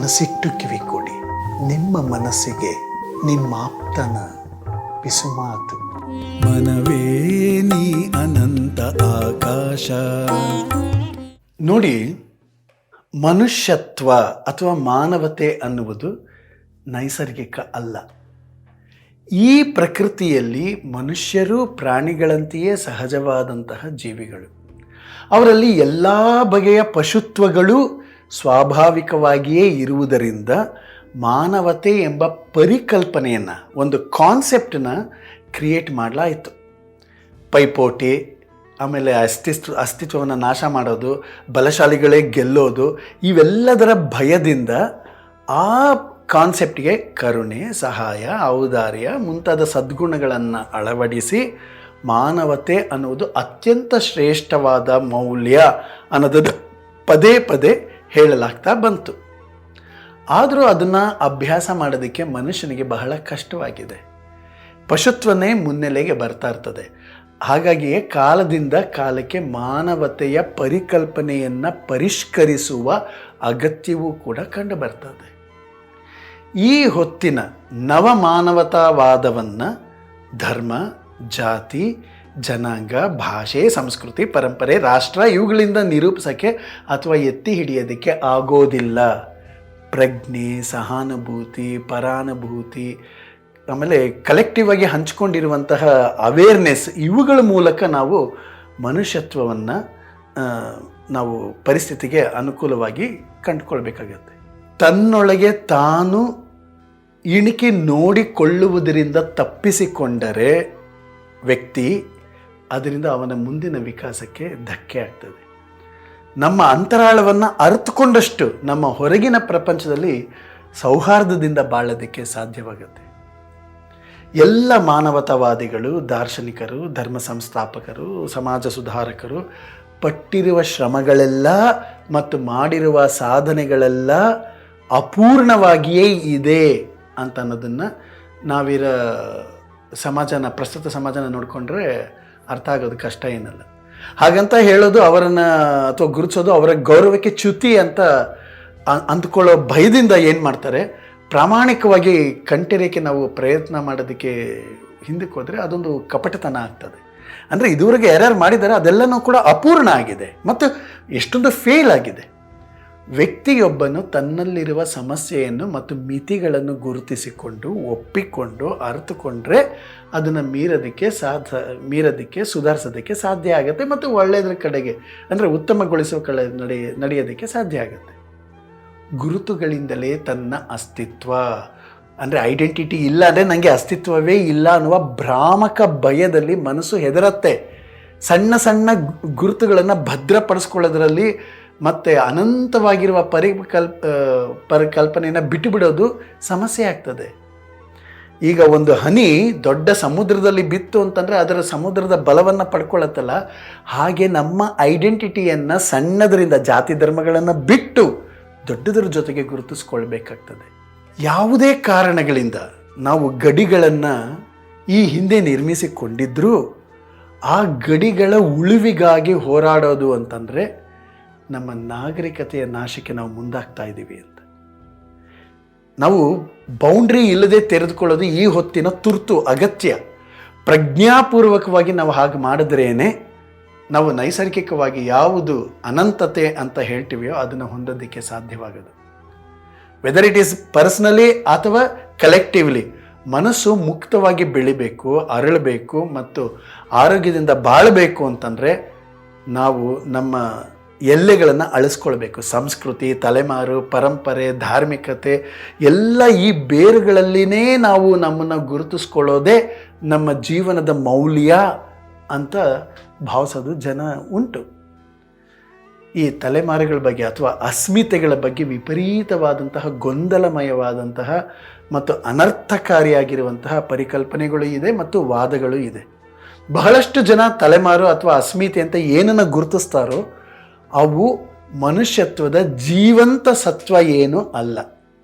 ಮನಸ್ಸಿಟ್ಟು ಕಿವಿ ಕೊಡಿ, ನಿಮ್ಮ ಮನಸ್ಸಿಗೆ ನಿಮ್ಮಾಪ್ತನ ಪಿಸುಮಾತು. ಮನವೇ ನೀ ಅನಂತ ಆಕಾಶ. ನೋಡಿ, ಮನುಷ್ಯತ್ವ ಅಥವಾ ಮಾನವತೆ ಅನ್ನುವುದು ನೈಸರ್ಗಿಕ ಅಲ್ಲ. ಈ ಪ್ರಕೃತಿಯಲ್ಲಿ ಮನುಷ್ಯರು ಪ್ರಾಣಿಗಳಂತೆಯೇ ಸಹಜವಾದಂತಹ ಜೀವಿಗಳು. ಅವರಲ್ಲಿ ಎಲ್ಲ ಬಗೆಯ ಪಶುತ್ವಗಳು ಸ್ವಾಭಾವಿಕವಾಗಿಯೇ ಇರುವುದರಿಂದ ಮಾನವತೆ ಎಂಬ ಪರಿಕಲ್ಪನೆಯನ್ನು, ಒಂದು ಕಾನ್ಸೆಪ್ಟನ್ನು ಕ್ರಿಯೇಟ್ ಮಾಡಲಾಯಿತು. ಪೈಪೋಟಿ, ಆಮೇಲೆ ಅಸ್ತಿತ್ವವನ್ನು ನಾಶ ಮಾಡೋದು, ಬಲಶಾಲಿಗಳೇ ಗೆಲ್ಲೋದು, ಇವೆಲ್ಲದರ ಭಯದಿಂದ ಆ ಕಾನ್ಸೆಪ್ಟ್ಗೆ ಕರುಣೆ, ಸಹಾಯ, ಔದಾರ್ಯ ಮುಂತಾದ ಸದ್ಗುಣಗಳನ್ನು ಅಳವಡಿಸಿ ಮಾನವತೆ ಅನ್ನುವುದು ಅತ್ಯಂತ ಶ್ರೇಷ್ಠವಾದ ಮೌಲ್ಯ ಅನ್ನೋದು ಪದೇ ಪದೇ ಹೇಳಲಾಗ್ತಾ ಬಂತು. ಆದರೂ ಅದನ್ನು ಅಭ್ಯಾಸ ಮಾಡೋದಕ್ಕೆ ಮನುಷ್ಯನಿಗೆ ಬಹಳ ಕಷ್ಟವಾಗಿದೆ. ಪಶುತ್ವನೇ ಮುನ್ನೆಲೆಗೆ ಬರ್ತಾ ಇರ್ತದೆ. ಹಾಗಾಗಿಯೇ ಕಾಲದಿಂದ ಕಾಲಕ್ಕೆ ಮಾನವತೆಯ ಪರಿಕಲ್ಪನೆಯನ್ನು ಪರಿಷ್ಕರಿಸುವ ಅಗತ್ಯವೂ ಕೂಡ ಕಂಡು ಬರ್ತದೆ. ಈ ಹೊತ್ತಿನ ನವಮಾನವತಾವಾದವನ್ನು ಧರ್ಮ, ಜಾತಿ, ಜನಾಂಗ, ಭಾಷೆ, ಸಂಸ್ಕೃತಿ, ಪರಂಪರೆ, ರಾಷ್ಟ್ರ ಇವುಗಳಿಂದ ನಿರೂಪಿಸೋಕ್ಕೆ ಅಥವಾ ಎತ್ತಿ ಹಿಡಿಯೋದಕ್ಕೆ ಆಗೋದಿಲ್ಲ. ಪ್ರಜ್ಞೆ, ಸಹಾನುಭೂತಿ, ಪರಾನುಭೂತಿ, ಆಮೇಲೆ ಕಲೆಕ್ಟಿವ್ ಆಗಿ ಹಂಚ್ಕೊಂಡಿರುವಂತಹ ಅವೇರ್ನೆಸ್, ಇವುಗಳ ಮೂಲಕ ನಾವು ಮನುಷ್ಯತ್ವವನ್ನು ನಾವು ಪರಿಸ್ಥಿತಿಗೆ ಅನುಕೂಲವಾಗಿ ಕಂಡುಕೊಳ್ಬೇಕಾಗತ್ತೆ. ತನ್ನೊಳಗೆ ತಾನು ಇಣಿಕೆ ನೋಡಿಕೊಳ್ಳುವುದರಿಂದ ತಪ್ಪಿಸಿಕೊಂಡರೆ ವ್ಯಕ್ತಿ ಅದರಿಂದ ಅವನ ಮುಂದಿನ ವಿಕಾಸಕ್ಕೆ ಧಕ್ಕೆ ಆಗ್ತದೆ. ನಮ್ಮ ಅಂತರಾಳವನ್ನು ಅರ್ಥಕೊಂಡಷ್ಟು ನಮ್ಮ ಹೊರಗಿನ ಪ್ರಪಂಚದಲ್ಲಿ ಸೌಹಾರ್ದದಿಂದ ಬಾಳೋದಕ್ಕೆ ಸಾಧ್ಯವಾಗುತ್ತೆ. ಎಲ್ಲ ಮಾನವತಾವಾದಿಗಳು, ದಾರ್ಶನಿಕರು, ಧರ್ಮ ಸಂಸ್ಥಾಪಕರು, ಸಮಾಜ ಸುಧಾರಕರು ಪಟ್ಟಿರುವ ಶ್ರಮಗಳೆಲ್ಲ ಮತ್ತು ಮಾಡಿರುವ ಸಾಧನೆಗಳೆಲ್ಲ ಅಪೂರ್ಣವಾಗಿಯೇ ಇದೆ ಅಂತ ಅನ್ನೋದನ್ನು ನಾವಿರ ಪ್ರಸ್ತುತ ಸಮಾಜನ ನೋಡಿಕೊಂಡ್ರೆ ಅರ್ಥ ಆಗೋದು ಕಷ್ಟ ಏನಲ್ಲ. ಹಾಗಂತ ಹೇಳೋದು ಅವರನ್ನು ಅಥವಾ ಗುರುತಿಸೋದು ಅವರ ಗೌರವಕ್ಕೆ ಚ್ಯುತಿ ಅಂತ ಅಂದ್ಕೊಳ್ಳೋ ಭಯದಿಂದ ಏನು ಮಾಡ್ತಾರೆ, ಪ್ರಾಮಾಣಿಕವಾಗಿ ಕಂಠಿರೇಖೆ ನಾವು ಪ್ರಯತ್ನ ಮಾಡೋದಕ್ಕೆ ಹಿಂದಕ್ಕೆ ಹೋದರೆ ಅದೊಂದು ಕಪಟತನ ಆಗ್ತದೆ. ಅಂದರೆ ಇದುವರೆಗೆ ಯಾರ್ಯಾರು ಮಾಡಿದ್ದಾರೆ ಅದೆಲ್ಲನೂ ಕೂಡ ಅಪೂರ್ಣ ಆಗಿದೆ ಮತ್ತು ಎಷ್ಟೊಂದು ಫೇಲ್ ಆಗಿದೆ. ವ್ಯಕ್ತಿಯೊಬ್ಬನು ತನ್ನಲ್ಲಿರುವ ಸಮಸ್ಯೆಯನ್ನು ಮತ್ತು ಮಿತಿಗಳನ್ನು ಗುರುತಿಸಿಕೊಂಡು ಒಪ್ಪಿಕೊಂಡು ಅರ್ಥಕೊಂಡ್ರೆ ಅದನ್ನು ಮೀರೋದಕ್ಕೆ ಸುಧಾರಿಸೋದಕ್ಕೆ ಸಾಧ್ಯ ಆಗುತ್ತೆ ಮತ್ತು ಒಳ್ಳೆಯದ್ರ ಕಡೆಗೆ ಅಂದರೆ ಉತ್ತಮಗೊಳಿಸುವ ನಡೆಯೋದಕ್ಕೆ ಸಾಧ್ಯ ಆಗುತ್ತೆ. ಗುರುತುಗಳಿಂದಲೇ ತನ್ನ ಅಸ್ತಿತ್ವ ಅಂದರೆ ಐಡೆಂಟಿಟಿ ಇಲ್ಲ ಅಂದರೆ ನನಗೆ ಅಸ್ತಿತ್ವವೇ ಇಲ್ಲ ಅನ್ನುವ ಭ್ರಾಮಕ ಭಯದಲ್ಲಿ ಮನಸ್ಸು ಹೆದರತ್ತೆ. ಸಣ್ಣ ಸಣ್ಣ ಗುರುತುಗಳನ್ನು ಭದ್ರಪಡಿಸ್ಕೊಳ್ಳೋದ್ರಲ್ಲಿ ಮತ್ತು ಅನಂತವಾಗಿರುವ ಪರಿಕಲ್ಪನೆಯನ್ನು ಬಿಟ್ಟುಬಿಡೋದು ಸಮಸ್ಯೆ ಆಗ್ತದೆ. ಈಗ ಒಂದು ಹನಿ ದೊಡ್ಡ ಸಮುದ್ರದಲ್ಲಿ ಬಿತ್ತು ಅಂತಂದರೆ ಅದರ ಸಮುದ್ರದ ಬಲವನ್ನು ಪಡ್ಕೊಳ್ಳುತ್ತಲ್ಲ, ಹಾಗೆ ನಮ್ಮ ಐಡೆಂಟಿಟಿಯನ್ನು ಸಣ್ಣದರಿಂದ ಜಾತಿ ಧರ್ಮಗಳನ್ನು ಬಿಟ್ಟು ದೊಡ್ಡದರ ಜೊತೆಗೆ ಗುರುತಿಸ್ಕೊಳ್ಬೇಕಾಗ್ತದೆ. ಯಾವುದೇ ಕಾರಣಗಳಿಂದ ನಾವು ಗಡಿಗಳನ್ನು ಈ ಹಿಂದೆ ನಿರ್ಮಿಸಿಕೊಂಡಿದ್ದರೂ ಆ ಗಡಿಗಳ ಉಳಿವಿಗಾಗಿ ಹೋರಾಡೋದು ಅಂತಂದರೆ ನಮ್ಮ ನಾಗರಿಕತೆಯ ನಾಶಕ್ಕೆ ನಾವು ಮುಂದಾಗ್ತಾ ಇದ್ದೀವಿ ಅಂತ. ನಾವು ಬೌಂಡ್ರಿ ಇಲ್ಲದೆ ತೆರೆದುಕೊಳ್ಳೋದು ಈ ಹೊತ್ತಿನ ತುರ್ತು ಅಗತ್ಯ. ಪ್ರಜ್ಞಾಪೂರ್ವಕವಾಗಿ ನಾವು ಹಾಗೆ ಮಾಡಿದ್ರೇನೆ ನಾವು ನೈಸರ್ಗಿಕವಾಗಿ ಯಾವುದು ಅನಂತತೆ ಅಂತ ಹೇಳ್ತೀವಿಯೋ ಅದನ್ನು ಹೊಂದೋದಕ್ಕೆ ಸಾಧ್ಯವಾಗೋದು. ವೆದರ್ ಇಟ್ ಈಸ್ ಪರ್ಸನಲಿ ಅಥವಾ ಕಲೆಕ್ಟಿವ್ಲಿ ಮನಸ್ಸು ಮುಕ್ತವಾಗಿ ಬೆಳಿಬೇಕು, ಅರಳಬೇಕು ಮತ್ತು ಆರೋಗ್ಯದಿಂದ ಬಾಳಬೇಕು ಅಂತಂದರೆ ನಾವು ನಮ್ಮ ಎಲ್ಲೆಗಳನ್ನು ಅಳಿಸ್ಕೊಳ್ಬೇಕು. ಸಂಸ್ಕೃತಿ, ತಲೆಮಾರು, ಪರಂಪರೆ, ಧಾರ್ಮಿಕತೆ ಎಲ್ಲ ಈ ಬೇರುಗಳಲ್ಲಿನೇ ನಾವು ನಮ್ಮನ್ನು ಗುರುತಿಸ್ಕೊಳ್ಳೋದೇ ನಮ್ಮ ಜೀವನದ ಮೌಲ್ಯ ಅಂತ ಭಾವಿಸೋದು ಜನ ಉಂಟು. ಈ ತಲೆಮಾರುಗಳ ಬಗ್ಗೆ ಅಥವಾ ಅಸ್ಮಿತೆಗಳ ಬಗ್ಗೆ ವಿಪರೀತವಾದಂತಹ ಗೊಂದಲಮಯವಾದಂತಹ ಮತ್ತು ಅನರ್ಥಕಾರಿಯಾಗಿರುವಂತಹ ಪರಿಕಲ್ಪನೆಗಳು ಇದೆ ಮತ್ತು ವಾದಗಳು ಇದೆ. ಬಹಳಷ್ಟು ಜನ ತಲೆಮಾರು ಅಥವಾ ಅಸ್ಮಿತೆ ಅಂತ ಏನನ್ನು ಗುರುತಿಸ್ತಾರೋ ಅವು ಮನುಷ್ಯತ್ವದ ಜೀವಂತ ಸತ್ವ ಏನೂ ಅಲ್ಲ.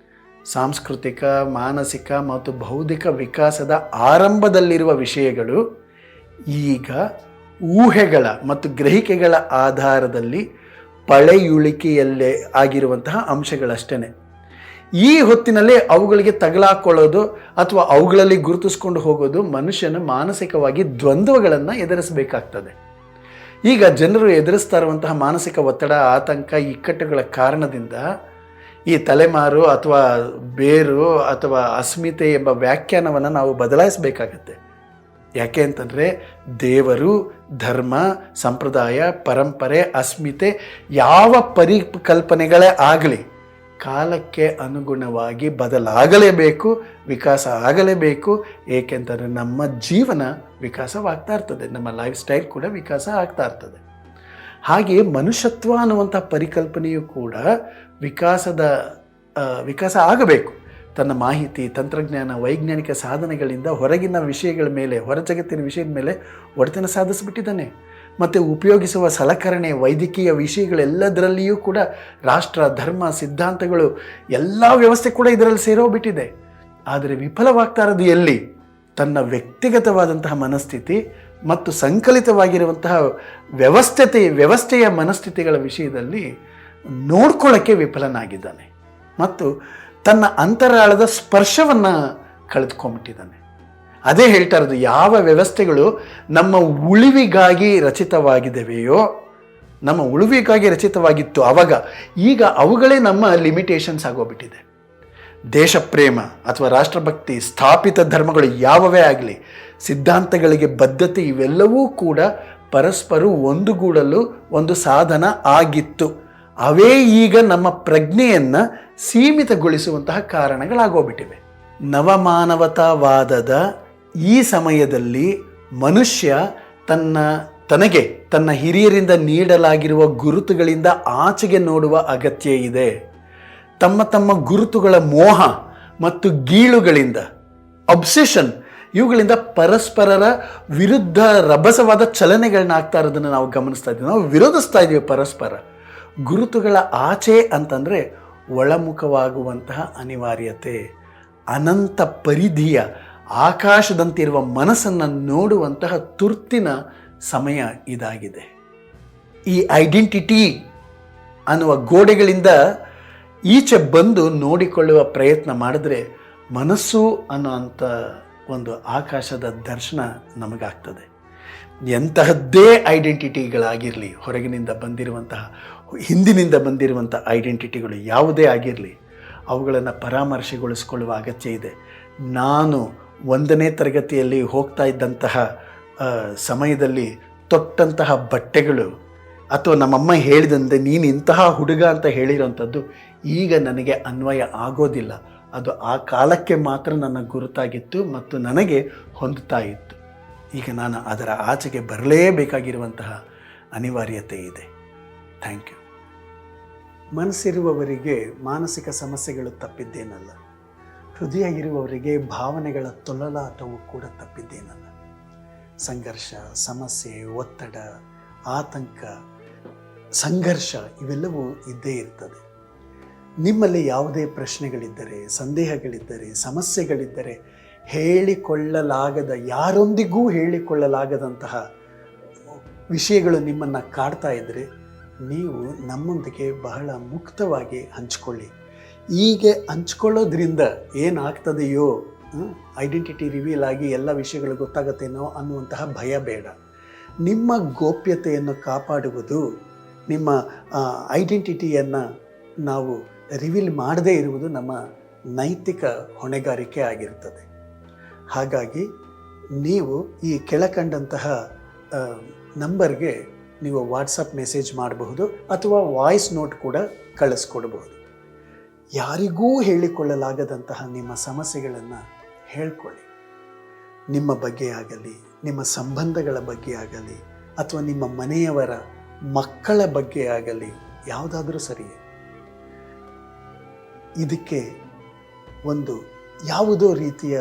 ಸಾಂಸ್ಕೃತಿಕ, ಮಾನಸಿಕ ಮತ್ತು ಬೌದ್ಧಿಕ ವಿಕಾಸದ ಆರಂಭದಲ್ಲಿರುವ ವಿಷಯಗಳು ಈಗ ಊಹೆಗಳ ಮತ್ತು ಗ್ರಹಿಕೆಗಳ ಆಧಾರದಲ್ಲಿ ಪಳೆಯುಳಿಕೆಯಲ್ಲೇ ಆಗಿರುವಂತಹ ಅಂಶಗಳಷ್ಟೇ. ಈ ಹೊತ್ತಿನಲ್ಲಿ ಅವುಗಳಿಗೆ ತಗಲಾಕೊಳ್ಳೋದು ಅಥವಾ ಅವುಗಳಲ್ಲಿ ಗುರುತಿಸ್ಕೊಂಡು ಹೋಗೋದು ಮನುಷ್ಯನ ಮಾನಸಿಕವಾಗಿ ದ್ವಂದ್ವಗಳನ್ನು ಎದುರಿಸಬೇಕಾಗ್ತದೆ. ಈಗ ಜನರು ಎದುರಿಸ್ತಾ ಇರುವಂತಹ ಮಾನಸಿಕ ಒತ್ತಡ, ಆತಂಕ, ಇಕ್ಕಟ್ಟುಗಳ ಕಾರಣದಿಂದ ಈ ತಲೆಮಾರು ಅಥವಾ ಬೇರು ಅಥವಾ ಅಸ್ಮಿತೆ ಎಂಬ ವ್ಯಾಖ್ಯಾನವನ್ನು ನಾವು ಬದಲಾಯಿಸಬೇಕಾಗತ್ತೆ. ಯಾಕೆ ಅಂತಂದರೆ ದೇವರು, ಧರ್ಮ, ಸಂಪ್ರದಾಯ, ಪರಂಪರೆ, ಅಸ್ಮಿತೆ ಯಾವ ಪರಿಕಲ್ಪನೆಗಳೇ ಆಗಲಿ ಕಾಲಕ್ಕೆ ಅನುಗುಣವಾಗಿ ಬದಲಾಗಲೇಬೇಕು, ವಿಕಾಸ ಆಗಲೇಬೇಕು. ಏಕೆಂದರೆ ನಮ್ಮ ಜೀವನ ವಿಕಾಸವಾಗ್ತಾ ಇರ್ತದೆ, ನಮ್ಮ ಲೈಫ್ ಸ್ಟೈಲ್ ಕೂಡ ವಿಕಾಸ ಆಗ್ತಾ ಇರ್ತದೆ. ಹಾಗೆಯೇ ಮನುಷ್ಯತ್ವ ಅನ್ನುವಂಥ ಪರಿಕಲ್ಪನೆಯು ಕೂಡ ವಿಕಾಸ ಆಗಬೇಕು. ತನ್ನ ಮಾಹಿತಿ, ತಂತ್ರಜ್ಞಾನ, ವೈಜ್ಞಾನಿಕ ಸಾಧನೆಗಳಿಂದ ಹೊರಗಿನ ವಿಷಯಗಳ ಮೇಲೆ, ಹೊರ ಜಗತ್ತಿನ ವಿಷಯದ ಮೇಲೆ ಒಡೆತನ ಸಾಧಿಸಿಬಿಟ್ಟಿದ್ದಾನೆ. ಮತ್ತು ಉಪಯೋಗಿಸುವ ಸಲಕರಣೆ, ವೈದ್ಯಕೀಯ ವಿಷಯಗಳೆಲ್ಲದರಲ್ಲಿಯೂ ಕೂಡ ರಾಷ್ಟ್ರ, ಧರ್ಮ, ಸಿದ್ಧಾಂತಗಳು ಎಲ್ಲ ವ್ಯವಸ್ಥೆ ಕೂಡ ಇದರಲ್ಲಿ ಸೇರೋಗ್ಬಿಟ್ಟಿದೆ. ಆದರೆ ವಿಫಲವಾಗ್ತಾ ಇರೋದು ಎಲ್ಲಿ? ತನ್ನ ವ್ಯಕ್ತಿಗತವಾದಂತಹ ಮನಸ್ಥಿತಿ ಮತ್ತು ಸಂಕಲಿತವಾಗಿರುವಂತಹ ವ್ಯವಸ್ಥೆಯ ಮನಸ್ಥಿತಿಗಳ ವಿಷಯದಲ್ಲಿ ನೋಡ್ಕೊಳ್ಳೋಕ್ಕೆ ವಿಫಲನಾಗಿದ್ದಾನೆ ಮತ್ತು ತನ್ನ ಅಂತರಾಳದ ಸ್ಪರ್ಶವನ್ನು ಕಳೆದುಕೊಂಡ್ಬಿಟ್ಟಿದ್ದಾನೆ. ಅದೇ ಹೇಳ್ತಾ ಇರೋದು, ಯಾವ ವ್ಯವಸ್ಥೆಗಳು ನಮ್ಮ ಉಳಿವಿಗಾಗಿ ರಚಿತವಾಗಿದ್ದಾವೆಯೋ, ನಮ್ಮ ಉಳಿವಿಗಾಗಿ ರಚಿತವಾಗಿತ್ತು ಆವಾಗ, ಈಗ ಅವುಗಳೇ ನಮ್ಮ ಲಿಮಿಟೇಷನ್ಸ್ ಆಗೋಗ್ಬಿಟ್ಟಿದೆ. ದೇಶಪ್ರೇಮ ಅಥವಾ ರಾಷ್ಟ್ರಭಕ್ತಿ, ಸ್ಥಾಪಿತ ಧರ್ಮಗಳು ಯಾವವೇ ಆಗಲಿ, ಸಿದ್ಧಾಂತಗಳಿಗೆ ಬದ್ಧತೆ, ಇವೆಲ್ಲವೂ ಕೂಡ ಪರಸ್ಪರ ಒಂದುಗೂಡಲು ಒಂದು ಸಾಧನ ಆಗಿತ್ತು. ಅವೇ ಈಗ ನಮ್ಮ ಪ್ರಜ್ಞೆಯನ್ನು ಸೀಮಿತಗೊಳಿಸುವಂತಹ ಕಾರಣಗಳಾಗೋಗ್ಬಿಟ್ಟಿವೆ. ನವಮಾನವತಾವಾದದ ಈ ಸಮಯದಲ್ಲಿ ಮನುಷ್ಯ ತನಗೆ ತನ್ನ ಹಿರಿಯರಿಂದ ನೀಡಲಾಗಿರುವ ಗುರುತುಗಳಿಂದ ಆಚೆಗೆ ನೋಡುವ ಅಗತ್ಯ ಇದೆ. ತಮ್ಮ ಗುರುತುಗಳ ಮೋಹ ಮತ್ತು ಗೀಳುಗಳಿಂದ, ಅಬ್ಸೆಷನ್, ಇವುಗಳಿಂದ ಪರಸ್ಪರರ ವಿರುದ್ಧ ರಭಸವಾದ ಚಲನೆಗಳನ್ನ ಆಗ್ತಾ ಇರೋದನ್ನು ನಾವು ಗಮನಿಸ್ತಾ ಇದ್ದೀವಿ. ನಾವು ವಿರೋಧಿಸ್ತಾ ಇದ್ದೀವಿ ಪರಸ್ಪರ. ಗುರುತುಗಳ ಆಚೆ ಅಂತಂದರೆ ಒಳಮುಖವಾಗುವಂತಹ ಅನಿವಾರ್ಯತೆ, ಅನಂತ ಪರಿಧಿಯ ಆಕಾಶದಂತಿರುವ ಮನಸ್ಸನ್ನು ನೋಡುವಂತಹ ತುರ್ತಿನ ಸಮಯ ಇದಾಗಿದೆ. ಈ ಐಡೆಂಟಿಟಿ ಅನ್ನುವ ಗೋಡೆಗಳಿಂದ ಈಚೆ ಬಂದು ನೋಡಿಕೊಳ್ಳುವ ಪ್ರಯತ್ನ ಮಾಡಿದ್ರೆ ಮನಸ್ಸು ಅನ್ನೋಂಥ ಒಂದು ಆಕಾಶದ ದರ್ಶನ ನಮಗಾಗ್ತದೆ. ಎಂತಹದ್ದೇ ಐಡೆಂಟಿಟಿಗಳಾಗಿರಲಿ, ಹೊರಗಿನಿಂದ ಬಂದಿರುವಂತಹ, ಹಿಂದಿನಿಂದ ಬಂದಿರುವಂಥ ಐಡೆಂಟಿಟಿಗಳು ಯಾವುದೇ ಆಗಿರಲಿ, ಅವುಗಳನ್ನು ಪರಾಮರ್ಶೆಗೊಳಿಸಿಕೊಳ್ಳುವ ಅಗತ್ಯ ಇದೆ. ನಾನು 1ನೇ ತರಗತಿಯಲ್ಲಿ ಹೋಗ್ತಾ ಇದ್ದಂತಹ ಸಮಯದಲ್ಲಿ ತೊಟ್ಟಂತಹ ಬಟ್ಟೆಗಳು ಅಥವಾ ನಮ್ಮಮ್ಮ ಹೇಳಿದಂತೆ ನೀನು ಇಂತಹ ಹುಡುಗ ಅಂತ ಹೇಳಿರೋಂಥದ್ದು ಈಗ ನನಗೆ ಅನ್ವಯ ಆಗೋದಿಲ್ಲ. ಅದು ಆ ಕಾಲಕ್ಕೆ ಮಾತ್ರ ನನ್ನ ಗುರುತಾಗಿತ್ತು ಮತ್ತು ನನಗೆ ಹೊಂದುತ್ತಾ ಇತ್ತು. ಈಗ ನಾನು ಅದರ ಆಚೆಗೆ ಬರಲೇಬೇಕಾಗಿರುವಂತಹ ಅನಿವಾರ್ಯತೆ ಇದೆ. Thank you. ಮನಸ್ಸಿರುವವರಿಗೆ ಮಾನಸಿಕ ಸಮಸ್ಯೆಗಳು ತಪ್ಪಿದ್ದೇನಲ್ಲ, ಹೃದಯ ಇರುವವರಿಗೆ ಭಾವನೆಗಳ ತೊಳಲಾಟವು ಕೂಡ ತಪ್ಪಿದ್ದೇನಲ್ಲ. ಸಂಘರ್ಷ, ಸಮಸ್ಯೆ, ಒತ್ತಡ, ಆತಂಕ, ಸಂಘರ್ಷ ಇವೆಲ್ಲವೂ ಇದ್ದೇ ಇರ್ತದೆ. ನಿಮ್ಮಲ್ಲಿ ಯಾವುದೇ ಪ್ರಶ್ನೆಗಳಿದ್ದರೆ, ಸಂದೇಹಗಳಿದ್ದರೆ, ಸಮಸ್ಯೆಗಳಿದ್ದರೆ, ಹೇಳಿಕೊಳ್ಳಲಾಗದ, ಯಾರೊಂದಿಗೂ ಹೇಳಿಕೊಳ್ಳಲಾಗದಂತಹ ವಿಷಯಗಳು ನಿಮ್ಮನ್ನು ಕಾಡ್ತಾ ಇದ್ದರೆ ನೀವು ನಮ್ಮೊಂದಿಗೆ ಬಹಳ ಮುಕ್ತವಾಗಿ ಹಂಚಿಕೊಳ್ಳಿ. ಹೀಗೆ ಹಂಚ್ಕೊಳ್ಳೋದ್ರಿಂದ ಏನಾಗ್ತದೆಯೋ, ಐಡೆಂಟಿಟಿ ರಿವೀಲ್ ಆಗಿ ಎಲ್ಲ ವಿಷಯಗಳು ಗೊತ್ತಾಗತ್ತೇನೋ ಅನ್ನುವಂತಹ ಭಯ ಬೇಡ. ನಿಮ್ಮ ಗೋಪ್ಯತೆಯನ್ನು ಕಾಪಾಡುವುದು, ನಿಮ್ಮ ಐಡೆಂಟಿಟಿಯನ್ನು ನಾವು ರಿವೀಲ್ ಮಾಡದೇ ಇರುವುದು ನಮ್ಮ ನೈತಿಕ ಹೊಣೆಗಾರಿಕೆ ಆಗಿರ್ತದೆ. ಹಾಗಾಗಿ ನೀವು ಈ ಕೆಳಕಂಡಂತಹ ನಂಬರ್ಗೆ ನೀವು ವಾಟ್ಸಪ್ ಮೆಸೇಜ್ ಮಾಡಬಹುದು ಅಥವಾ ವಾಯ್ಸ್ ನೋಟ್ ಕೂಡ ಕಳಿಸ್ಕೊಡ್ಬಹುದು. ಯಾರಿಗೂ ಹೇಳಿಕೊಳ್ಳಲಾಗದಂತಹ ನಿಮ್ಮ ಸಮಸ್ಯೆಗಳನ್ನು ಹೇಳ್ಕೊಳ್ಳಿ. ನಿಮ್ಮ ಬಗ್ಗೆ ಆಗಲಿ, ನಿಮ್ಮ ಸಂಬಂಧಗಳ ಬಗ್ಗೆ ಆಗಲಿ, ಅಥವಾ ನಿಮ್ಮ ಮನೆಯವರ ಮಕ್ಕಳ ಬಗ್ಗೆ ಆಗಲಿ, ಯಾವುದಾದ್ರೂ ಸರಿಯೇ. ಇದಕ್ಕೆ ಒಂದು ಯಾವುದೋ ರೀತಿಯ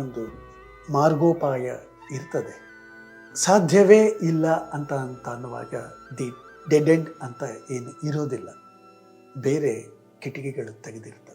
ಒಂದು ಮಾರ್ಗೋಪಾಯ ಇರ್ತದೆ. ಸಾಧ್ಯವೇ ಇಲ್ಲ ಅಂತ ಅನ್ನುವಾಗ ದಿ ಡೆಡ್ ಎಂಡ್ ಅಂತ ಏನು ಇರೋದಿಲ್ಲ, ಬೇರೆ ಕಿಟಕಿಗಳು ತೆಗೆದಿರ್ತವೆ.